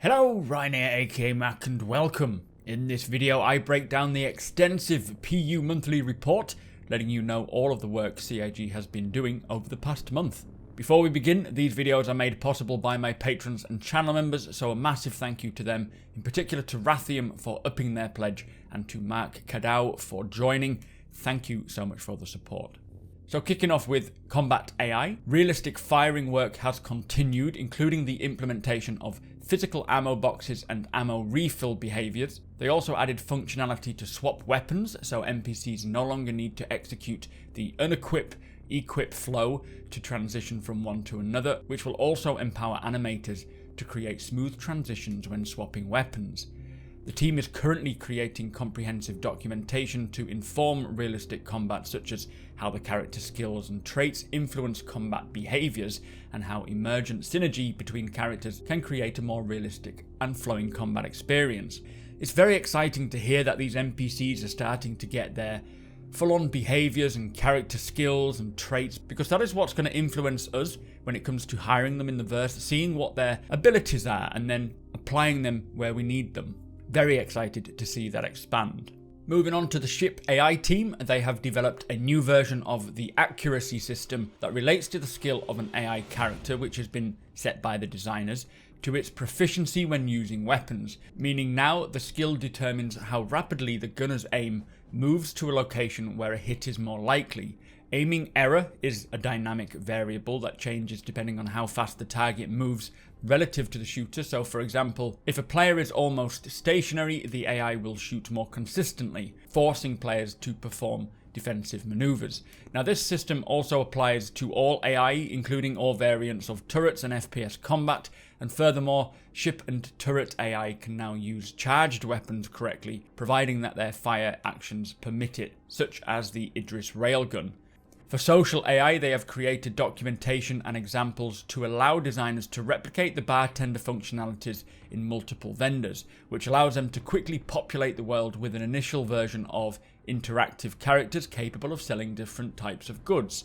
Hello, Ryan here, aka Mac, and welcome. In this video I break down the extensive PU monthly report, letting you know all of the work CIG has been doing over the past month. Before we begin, these videos are made possible by my patrons and channel members, so a massive thank you to them, in particular to Rathium for upping their pledge, and to Mark Cadau for joining. Thank you so much for the support. So kicking off with combat AI, realistic firing work has continued, including the implementation of physical ammo boxes and ammo refill behaviours. They also added functionality to swap weapons, so NPCs no longer need to execute the unequip-equip flow to transition from one to another, which will also empower animators to create smooth transitions when swapping weapons. The team is currently creating comprehensive documentation to inform realistic combat, such as how the character skills and traits influence combat behaviours and how emergent synergy between characters can create a more realistic and flowing combat experience. It's very exciting to hear that these NPCs are starting to get their full-on behaviours and character skills and traits, because that is what's going to influence us when it comes to hiring them in the verse, seeing what their abilities are and then applying them where we need them. Very excited to see that expand. Moving on to the ship AI team, they have developed a new version of the accuracy system that relates to the skill of an AI character, which has been set by the designers, to its proficiency when using weapons, meaning now the skill determines how rapidly the gunner's aim moves to a location where a hit is more likely. Aiming error is a dynamic variable that changes depending on how fast the target moves relative to the shooter. So for example, if a player is almost stationary, the AI will shoot more consistently, forcing players to perform defensive maneuvers. Now this system also applies to all AI, including all variants of turrets and FPS combat, and furthermore, ship and turret AI can now use charged weapons correctly, providing that their fire actions permit it, such as the Idris railgun. For social AI, they have created documentation and examples to allow designers to replicate the bartender functionalities in multiple vendors, which allows them to quickly populate the world with an initial version of interactive characters capable of selling different types of goods.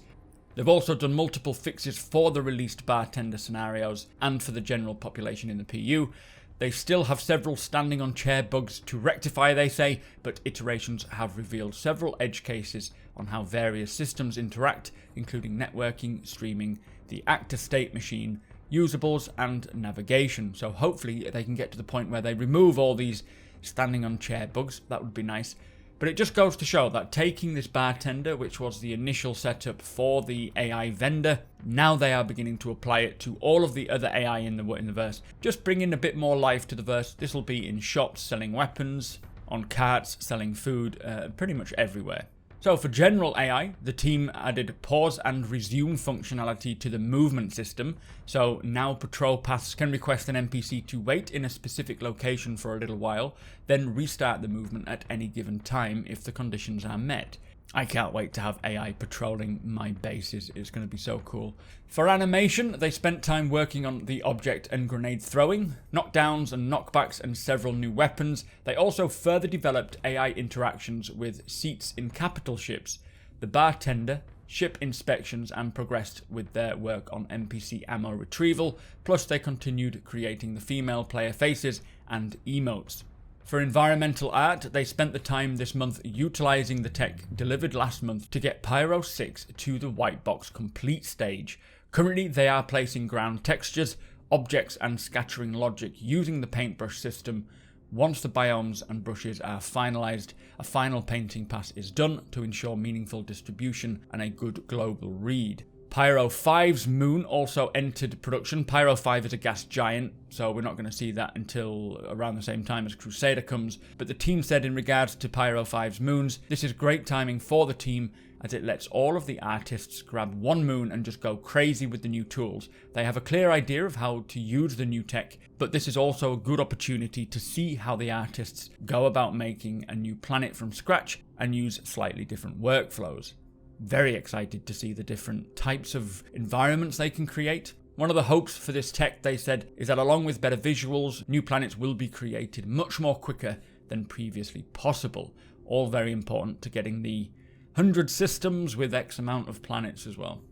They've also done multiple fixes for the released bartender scenarios and for the general population in the PU. They still have several standing on chair bugs to rectify, they say, but iterations have revealed several edge cases on how various systems interact, including networking, streaming, the actor state machine, usables, and navigation. So hopefully they can get to the point where they remove all these standing on chair bugs. That would be nice. But it just goes to show that taking this bartender, which was the initial setup for the AI vendor, now they are beginning to apply it to all of the other AI in the verse. Just bringing a bit more life to the verse. This will be in shops selling weapons, on carts selling food, pretty much everywhere. So for general AI, the team added pause and resume functionality to the movement system. So now patrol paths can request an NPC to wait in a specific location for a little while, then restart the movement at any given time if the conditions are met. I can't wait to have AI patrolling my bases. It's going to be so cool. For animation, they spent time working on the object and grenade throwing, knockdowns and knockbacks, and several new weapons. They also further developed AI interactions with seats in capital ships, the bartender, ship inspections, and progressed with their work on NPC ammo retrieval. Plus they continued creating the female player faces and emotes. For environmental art, they spent the time this month utilising the tech delivered last month to get Pyro 6 to the white box complete stage. Currently they are placing ground textures, objects and scattering logic using the paintbrush system. Once the biomes and brushes are finalised, a final painting pass is done to ensure meaningful distribution and a good global read. Pyro 5's moon also entered production. Pyro 5 is a gas giant, so we're not going to see that until around the same time as Crusader comes. But the team said in regards to Pyro 5's moons, this is great timing for the team as it lets all of the artists grab one moon and just go crazy with the new tools. They have a clear idea of how to use the new tech, but this is also a good opportunity to see how the artists go about making a new planet from scratch and use slightly different workflows. Very excited to see the different types of environments they can create. One of the hopes for this tech, they said, is that along with better visuals, new planets will be created much more quicker than previously possible. All very important to getting the 100 systems with X amount of planets as well.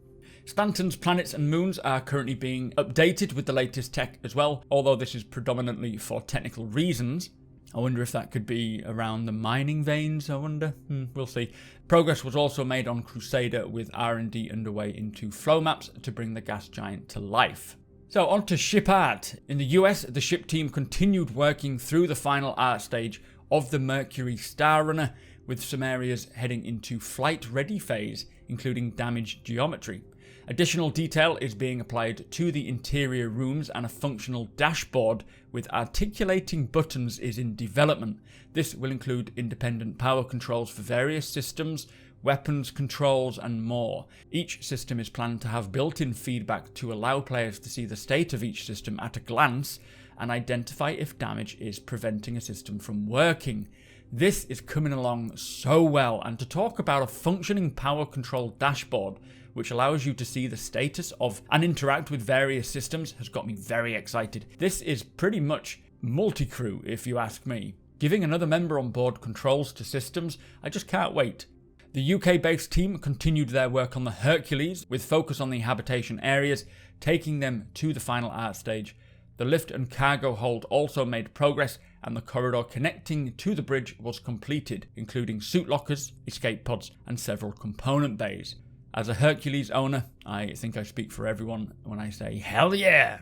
Stanton's planets and moons are currently being updated with the latest tech as well, although this is predominantly for technical reasons. I wonder if that could be around the mining veins, I wonder. We'll see. Progress was also made on Crusader with R&D underway into flow maps to bring the gas giant to life. So on to ship art. In the US, the ship team continued working through the final art stage of the Mercury Star Runner, with some areas heading into flight ready phase, including damaged geometry. Additional detail is being applied to the interior rooms, and a functional dashboard with articulating buttons is in development. This will include independent power controls for various systems, weapons controls and more. Each system is planned to have built-in feedback to allow players to see the state of each system at a glance and identify if damage is preventing a system from working. This is coming along so well, and to talk about a functioning power control dashboard which allows you to see the status of and interact with various systems has got me very excited. This is pretty much multi-crew, if you ask me. Giving another member on board controls to systems, I just can't wait. The UK-based team continued their work on the Hercules, with focus on the habitation areas, taking them to the final art stage. The lift and cargo hold also made progress, and the corridor connecting to the bridge was completed, including suit lockers, escape pods, and several component bays. As a Hercules owner, I think I speak for everyone when I say hell yeah!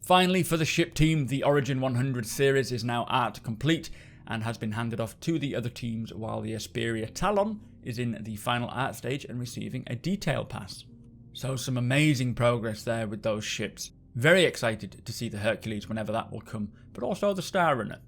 Finally, for the ship team, the Origin 100 series is now art complete and has been handed off to the other teams, while the Asperia Talon is in the final art stage and receiving a detail pass. So some amazing progress there with those ships. Very excited to see the Hercules whenever that will come, but also the Star Runner.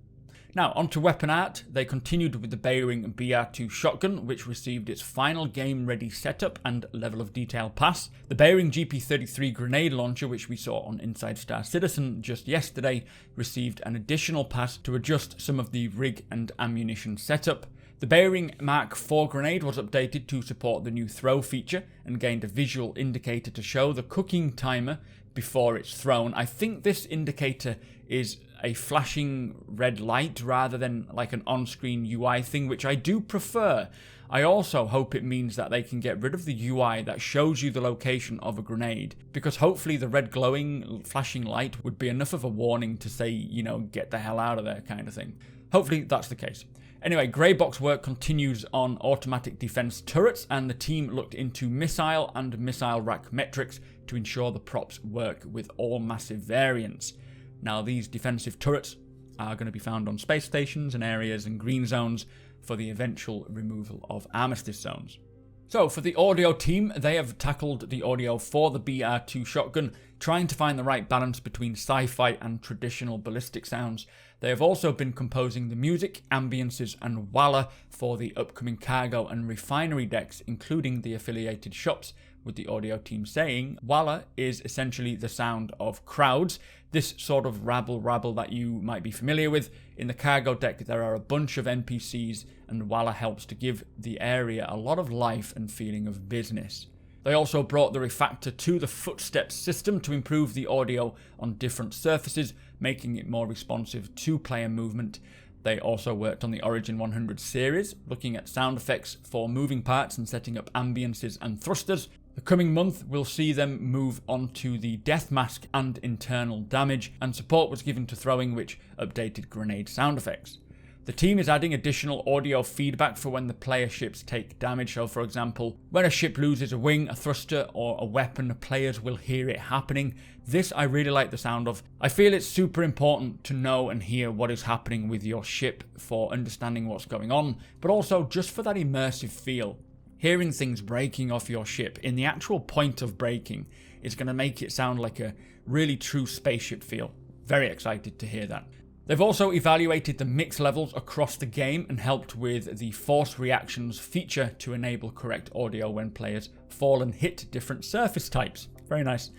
Now, onto weapon art. They continued with the Bearing BR2 shotgun, which received its final game-ready setup and level of detail pass. The Bearing GP33 grenade launcher, which we saw on Inside Star Citizen just yesterday, received an additional pass to adjust some of the rig and ammunition setup. The Bearing Mark IV grenade was updated to support the new throw feature and gained a visual indicator to show the cooking timer before it's thrown. I think this indicator is a flashing red light rather than like an on-screen UI thing, which I do prefer. I also hope it means that they can get rid of the UI that shows you the location of a grenade, because hopefully the red glowing flashing light would be enough of a warning to say, you know, get the hell out of there kind of thing. Hopefully that's the case. Anyway, grey box work continues on automatic defense turrets, and the team looked into missile and missile rack metrics to ensure the props work with all massive variants. Now, these defensive turrets are going to be found on space stations and areas and green zones for the eventual removal of armistice zones. So, for the audio team, they have tackled the audio for the BR2 shotgun, trying to find the right balance between sci-fi and traditional ballistic sounds. They have also been composing the music, ambiences and walla for the upcoming cargo and refinery decks, including the affiliated shops, with the audio team saying walla is essentially the sound of crowds, this sort of rabble that you might be familiar with. In the cargo deck there are a bunch of NPCs, and walla helps to give the area a lot of life and feeling of business. They also brought the refactor to the footsteps system to improve the audio on different surfaces, making it more responsive to player movement. They also worked on the Origin 100 series, looking at sound effects for moving parts and setting up ambiences and thrusters. The coming month will see them move on to the death mask and internal damage, and support was given to throwing, which updated grenade sound effects. The team is adding additional audio feedback for when the player ships take damage. So for example, when a ship loses a wing, a thruster or a weapon, players will hear it happening. This I really like the sound of. I feel it's super important to know and hear what is happening with your ship for understanding what's going on, but also just for that immersive feel. Hearing things breaking off your ship in the actual point of breaking is going to make it sound like a really true spaceship feel. Very excited to hear that. They've also evaluated the mix levels across the game and helped with the force reactions feature to enable correct audio when players fall and hit different surface types. Very nice.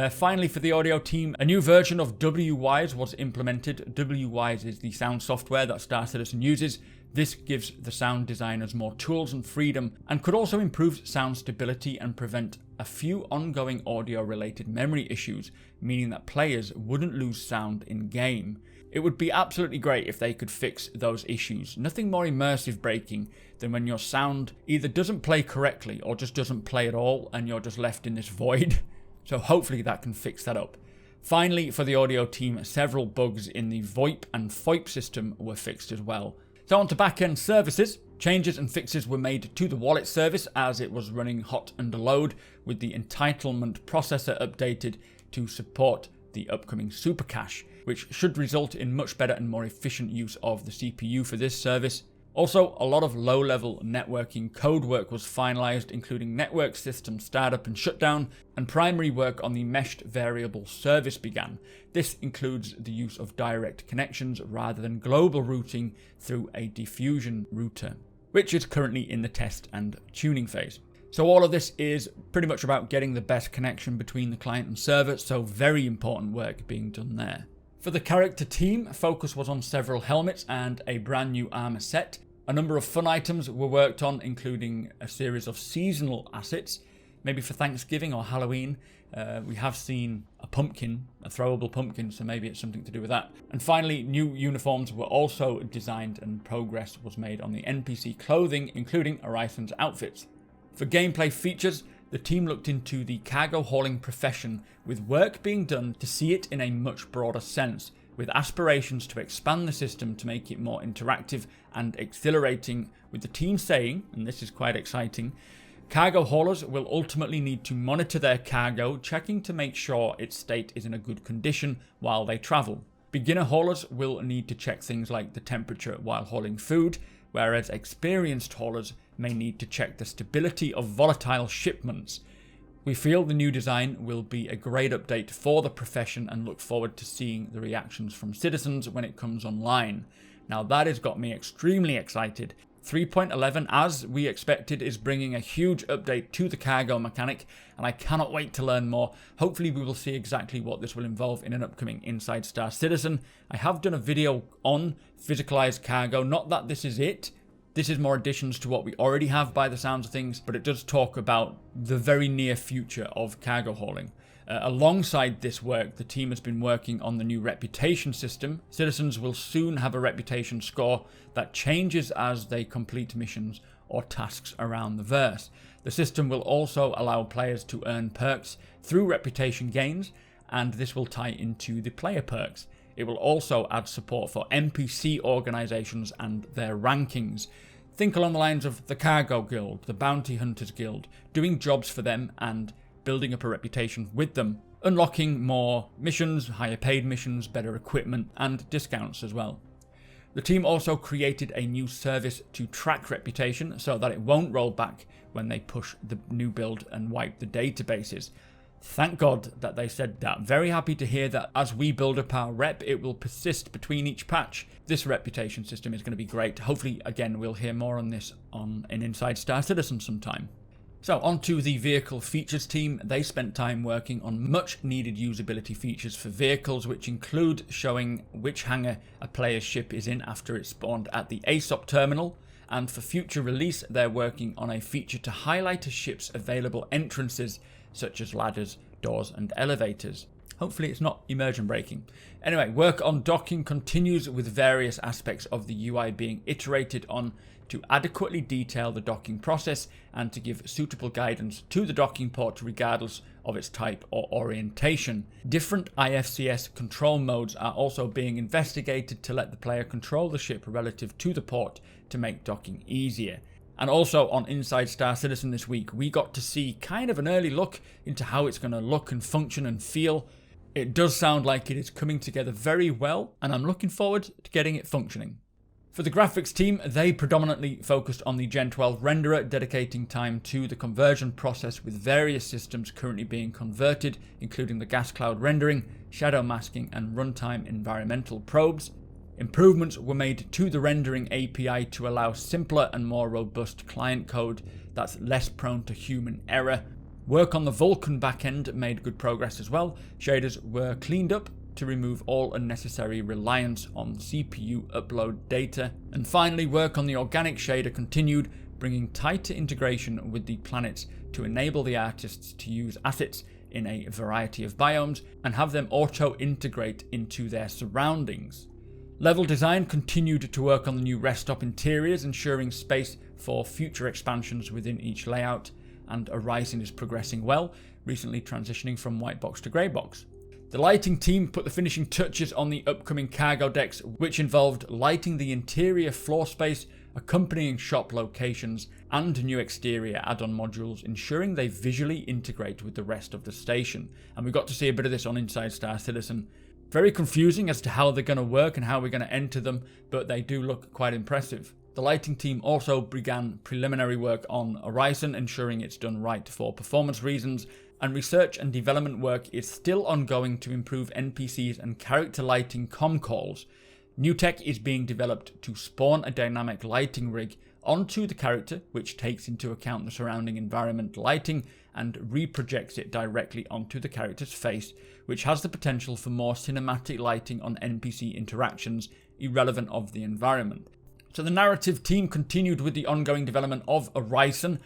Finally, for the audio team, a new version of WWise was implemented. WWise is the sound software that Star Citizen uses. This gives the sound designers more tools and freedom, and could also improve sound stability and prevent a few ongoing audio related memory issues, meaning that players wouldn't lose sound in game. It would be absolutely great if they could fix those issues. Nothing more immersive breaking than when your sound either doesn't play correctly or just doesn't play at all and you're just left in this void. So hopefully that can fix that up. Finally, for the audio team, several bugs in the VoIP and FOIP system were fixed as well. So on to backend services. Changes and fixes were made to the wallet service as it was running hot under load, with the entitlement processor updated to support the upcoming super cache, which should result in much better and more efficient use of the CPU for this service. Also, a lot of low-level networking code work was finalized, including network system startup and shutdown, and primary work on the meshed variable service began. This includes the use of direct connections rather than global routing through a diffusion router, which is currently in the test and tuning phase. So all of this is pretty much about getting the best connection between the client and server, so very important work being done there. For the character team, focus was on several helmets and a brand new armor set. A number of fun items were worked on, including a series of seasonal assets, maybe for Thanksgiving or Halloween. We have seen a pumpkin, a throwable pumpkin, so maybe it's something to do with that. And finally, new uniforms were also designed and progress was made on the NPC clothing, including Arison's outfits. For gameplay features, the team looked into the cargo hauling profession, with work being done to see it in a much broader sense, with aspirations to expand the system to make it more interactive and exhilarating, with the team saying, and this is quite exciting, cargo haulers will ultimately need to monitor their cargo, checking to make sure its state is in a good condition while they travel. Beginner haulers will need to check things like the temperature while hauling food, whereas experienced haulers may need to check the stability of volatile shipments. We feel the new design will be a great update for the profession and look forward to seeing the reactions from citizens when it comes online. Now that has got me extremely excited. 3.11, as we expected, is bringing a huge update to the cargo mechanic, and I cannot wait to learn more. Hopefully we will see exactly what this will involve in an upcoming Inside Star Citizen. I have done a video on physicalized cargo, not that this is it. This is more additions to what we already have by the sounds of things, but it does talk about the very near future of cargo hauling. Alongside this work, the team has been working on the new reputation system. Citizens will soon have a reputation score that changes as they complete missions or tasks around the verse. The system will also allow players to earn perks through reputation gains, and this will tie into the player perks. It will also add support for NPC organizations and their rankings. Think along the lines of the Cargo Guild, the Bounty Hunters Guild, doing jobs for them and building up a reputation with them, unlocking more missions, higher paid missions, better equipment, and discounts as well. The team also created a new service to track reputation so that it won't roll back when they push the new build and wipe the databases. Thank God that they said that. Very happy to hear that as we build up our rep, it will persist between each patch. This reputation system is going to be great. Hopefully, again, we'll hear more on this on an Inside Star Citizen sometime. So, on to the vehicle features team. They spent time working on much needed usability features for vehicles, which include showing which hangar a player's ship is in after it's spawned at the ASOP terminal. And for future release, they're working on a feature to highlight a ship's available entrances, such as ladders, doors, and elevators. Hopefully it's not immersion breaking. Anyway, work on docking continues with various aspects of the UI being iterated on to adequately detail the docking process and to give suitable guidance to the docking port regardless of its type or orientation. Different IFCS control modes are also being investigated to let the player control the ship relative to the port to make docking easier. And also on Inside Star Citizen this week, we got to see kind of an early look into how it's going to look and function and feel. It does sound like it is coming together very well, and I'm looking forward to getting it functioning. For the graphics team, they predominantly focused on the Gen 12 renderer, dedicating time to the conversion process with various systems currently being converted, including the gas cloud rendering, shadow masking, and runtime environmental probes. Improvements were made to the rendering API to allow simpler and more robust client code that's less prone to human error. Work on the Vulkan backend made good progress as well. Shaders were cleaned up to remove all unnecessary reliance on CPU upload data. And finally, work on the organic shader continued, bringing tighter integration with the planets to enable the artists to use assets in a variety of biomes and have them auto-integrate into their surroundings. Level design continued to work on the new rest stop interiors, ensuring space for future expansions within each layout, and Horizon is progressing well, recently transitioning from white box to grey box. The lighting team put the finishing touches on the upcoming cargo decks, which involved lighting the interior floor space, accompanying shop locations, and new exterior add-on modules, ensuring they visually integrate with the rest of the station. And we got to see a bit of this on Inside Star Citizen. Very confusing as to how they're going to work and how we're going to enter them, but they do look quite impressive. The lighting team also began preliminary work on Horizon, ensuring it's done right for performance reasons, and research and development work is still ongoing to improve NPCs and character lighting comm calls. New tech is being developed to spawn a dynamic lighting rig onto the character, which takes into account the surrounding environment lighting and reprojects it directly onto the character's face, which has the potential for more cinematic lighting on NPC interactions irrelevant of the environment. So the narrative team continued with the ongoing development of Horizon,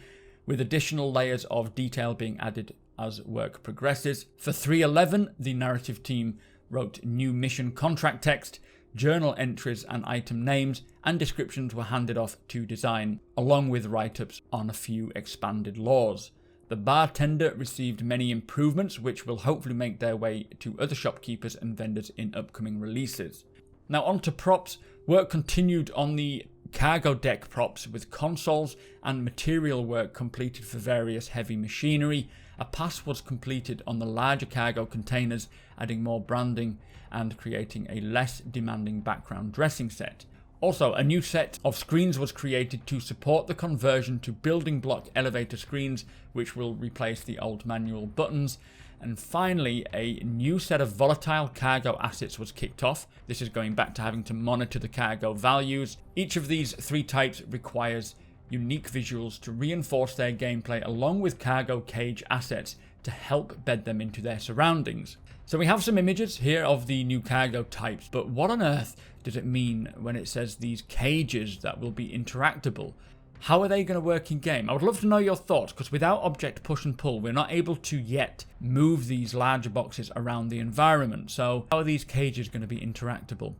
with additional layers of detail being added as work progresses. For 3.11, the narrative team wrote new mission contract text, journal entries and item names, and descriptions were handed off to design, along with write-ups on a few expanded laws. The bartender received many improvements, which will hopefully make their way to other shopkeepers and vendors in upcoming releases. Now on to props. Work continued on the cargo deck props, with consoles and material work completed for various heavy machinery. A pass was completed on the larger cargo containers, adding more branding and creating a less demanding background dressing set. Also, a new set of screens was created to support the conversion to building block elevator screens, which will replace the old manual buttons. And finally, a new set of volatile cargo assets was kicked off. This is going back to having to monitor the cargo values. Each of these three types requires unique visuals to reinforce their gameplay, along with cargo cage assets to help bed them into their surroundings. So we have some images here of the new cargo types, but what on earth does it mean when it says these cages that will be interactable? How are they going to work in game? I would love to know your thoughts, because without object push and pull, we're not able to yet move these larger boxes around the environment. So how are these cages going to be interactable?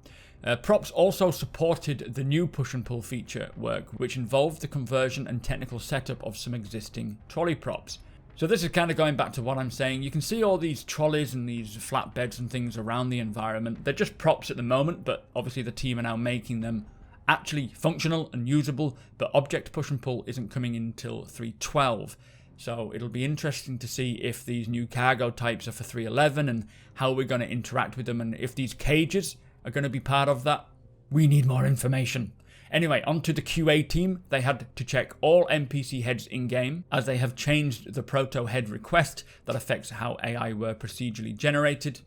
Props also supported the new push and pull feature work, which involved the conversion and technical setup of some existing trolley props. So this is kind of going back to what I'm saying. You can see all these trolleys and these flatbeds and things around the environment. They're just props at the moment, but obviously the team are now making them actually functional and usable, but object push and pull isn't coming in until 3.12. So it'll be interesting to see if these new cargo types are for 3.11 and how we're going to interact with them, and if these cages are going to be part of that. We need more information. Anyway, onto the QA team. They had to check all NPC heads in-game, as they have changed the proto head request that affects how AI were procedurally generated.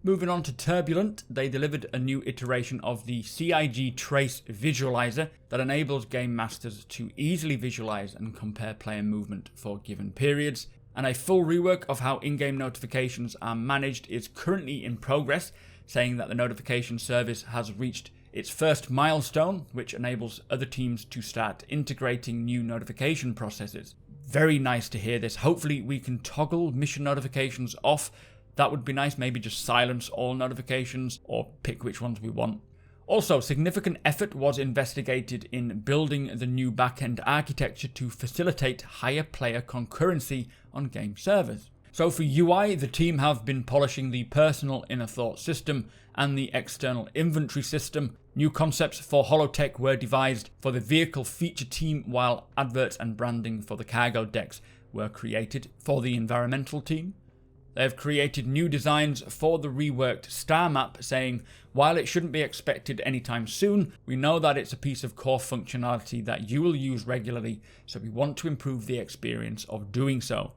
Moving on to Turbulent, they delivered a new iteration of the CIG Trace Visualizer that enables game masters to easily visualize and compare player movement for given periods. And a full rework of how in-game notifications are managed is currently in progress, saying that the notification service has reached its first milestone, which enables other teams to start integrating new notification processes. Very nice to hear this. Hopefully we can toggle mission notifications off. That would be nice. Maybe just silence all notifications or pick which ones we want. Also, significant effort was investigated in building the new backend architecture to facilitate higher player concurrency on game servers. So for UI, the team have been polishing the personal inner thought system and the external inventory system. New concepts for holotech were devised for the vehicle feature team, while adverts and branding for the cargo decks were created for the environmental team. They have created new designs for the reworked star map, saying, while it shouldn't be expected anytime soon, we know that it's a piece of core functionality that you will use regularly, so we want to improve the experience of doing so.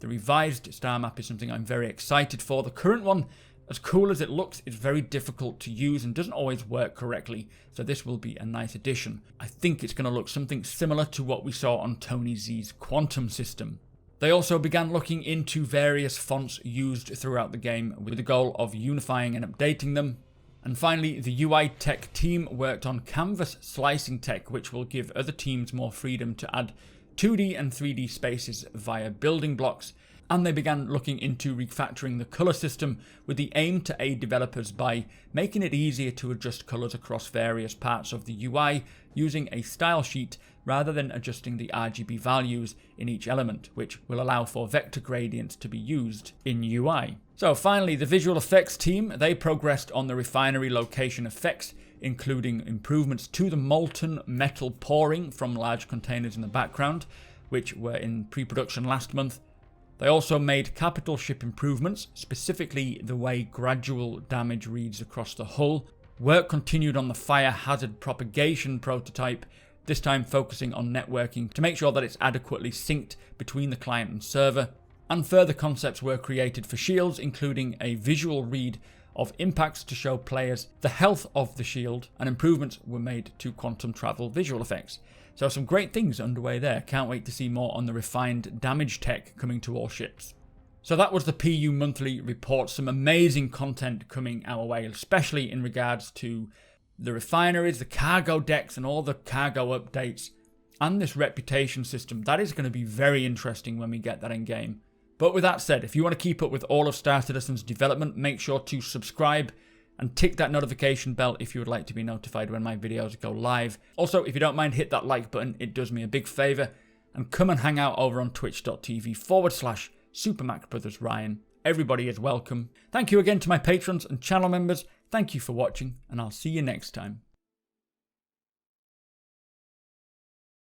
The revised star map is something I'm very excited for. The current one, as cool as it looks, is very difficult to use and doesn't always work correctly, so this will be a nice addition. I think it's going to look something similar to what we saw on Tony Z's Quantum system. They also began looking into various fonts used throughout the game with the goal of unifying and updating them. And finally, the UI tech team worked on canvas slicing tech, which will give other teams more freedom to add 2D and 3D spaces via building blocks. And they began looking into refactoring the colour system with the aim to aid developers by making it easier to adjust colours across various parts of the UI using a style sheet rather than adjusting the RGB values in each element, which will allow for vector gradients to be used in UI. So finally, the visual effects team, they progressed on the refinery location effects, including improvements to the molten metal pouring from large containers in the background, which were in pre-production last month. They also made capital ship improvements, specifically the way gradual damage reads across the hull. Work continued on the fire hazard propagation prototype, this time focusing on networking to make sure that it's adequately synced between the client and server. And further concepts were created for shields, including a visual read of impacts to show players the health of the shield, and improvements were made to quantum travel visual effects. So some great things underway there. Can't wait to see more on the refined damage tech coming to all ships. So that was the PU monthly report. Some amazing content coming our way, especially in regards to the refineries, the cargo decks, and all the cargo updates, and this reputation system. That is going to be very interesting when we get that in game. But with that said, if you want to keep up with all of Star Citizen's development, make sure to subscribe and tick that notification bell if you would like to be notified when my videos go live. Also, if you don't mind, hit that like button. It does me a big favour. And come and hang out over on twitch.tv/supermacbrothers Ryan. Everybody is welcome. Thank you again to my patrons and channel members. Thank you for watching, and I'll see you next time.